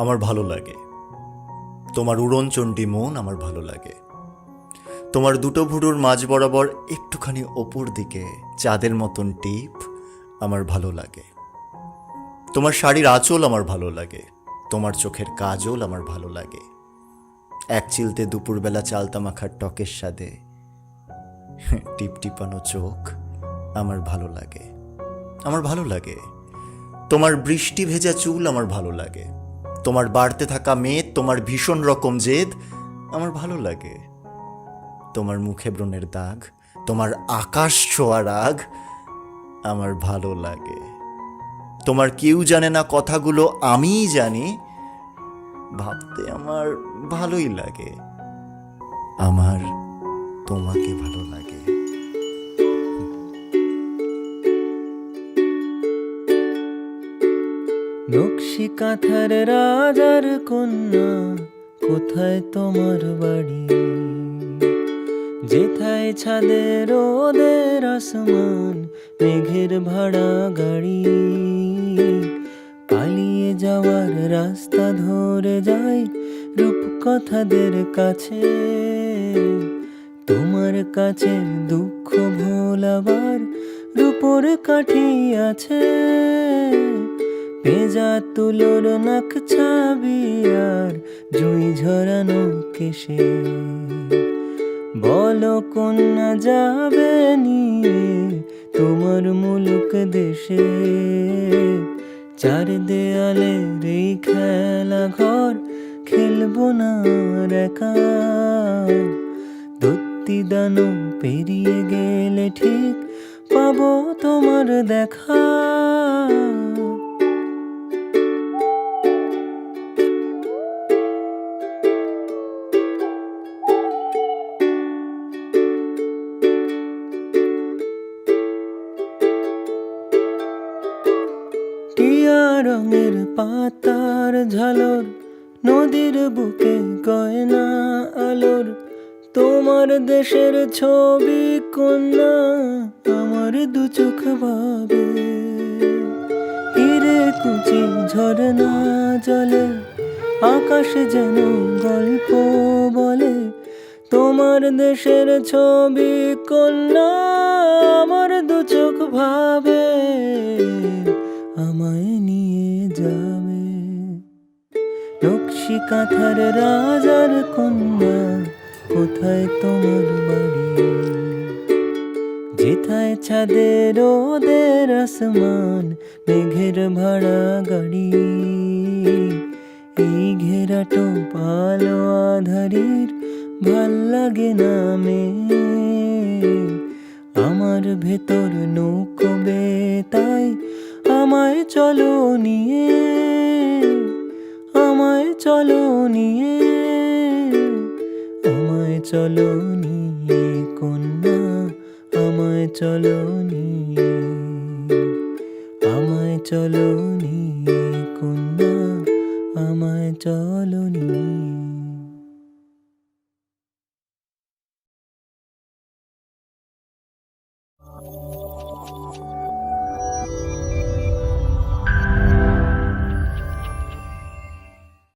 আমার ভালো লাগে তোমার উড়নচণ্ডী মন, আমার ভালো লাগে তোমার দুটো ভুরুর মাঝ বরাবর একটুখানি ওপর দিকে চাঁদের মতন টিপ, আমার ভালো লাগে তোমার শাড়ির আঁচল, আমার ভালো লাগে তোমার চোখের কাজল, আমার ভালো লাগে এক চিলতে দুপুরবেলা চালতা মাখার টকের স্বাদে টিপ টিপানো চোখ, আমার ভালো লাগে আমার ভালো লাগে তোমার বৃষ্টি ভেজা চুল, আমার ভালো লাগে তোমার বাড়তে থাকা মেদ, তোমার ভীষণ রকম জেদ, আমার ভালো লাগে তোমার মুখে ব্রণের দাগ, তোমার আকাশ ছোঁয়া রাগ, আমার ভালো লাগে তোমার কেউ জানে না কথাগুলো আমিই জানি, ভাবতে আমার ভালোই লাগে, আমার তোমাকে ভালো লাগে। নকশি কাঁথার রাজার কন্যা, কোথায় তোমার বাড়ি? যেথায় ছাদে রোদের আসমান, মেঘের ভাড়া গাড়ি। পালিয়ে যাওয়ার রাস্তা ধরে যাই রূপকথাদের কাছে, তোমার কাছে দুঃখ ভোলাবার রূপোর কাঠি আছে। পেঁজা তুলোর নাক ছাবি আর জুই ঝরানো কেশে, বলো কন্যা যাবে নিয়ে তোমার মুলুক দেশে। চার দেয়ালে এই খেলা ঘর, খেলবো না আর একা। দত্তি দানো পেরিয়ে গেলে ঠিক পাবো তোমার দেখা। টিয়া রঙের পাতার ঝালর, নদীর বুকে গয়না আলোর। তোমার দেশের ছবি কন্যা, আমার দু চোখ ভাবে। হিরে কুচি ঝরনা জলে, আকাশ যেন গল্প বলে। তোমার দেশের ছবি কন্যা, আমার দু চোখ ভাবে, আমায় নিয়ে যাবে। নকশি কাঁথার রাজার কন্যা, কোথায় তোমার বাড়ি? যেথায় ছাদে রোদের আসমান, মেঘের ভাড়া গাড়ি। এই ঘেরাটো পালো আধারির ভাল লাগে না মে, আমার ভেতর নৌকো বেতাই আমায় চলো নিয়ে, আমায় চলো নিয়ে, আমায় চলো নিয়ে কন্যা, আমায় চলো নিয়ে, আমায় চলো নিয়ে।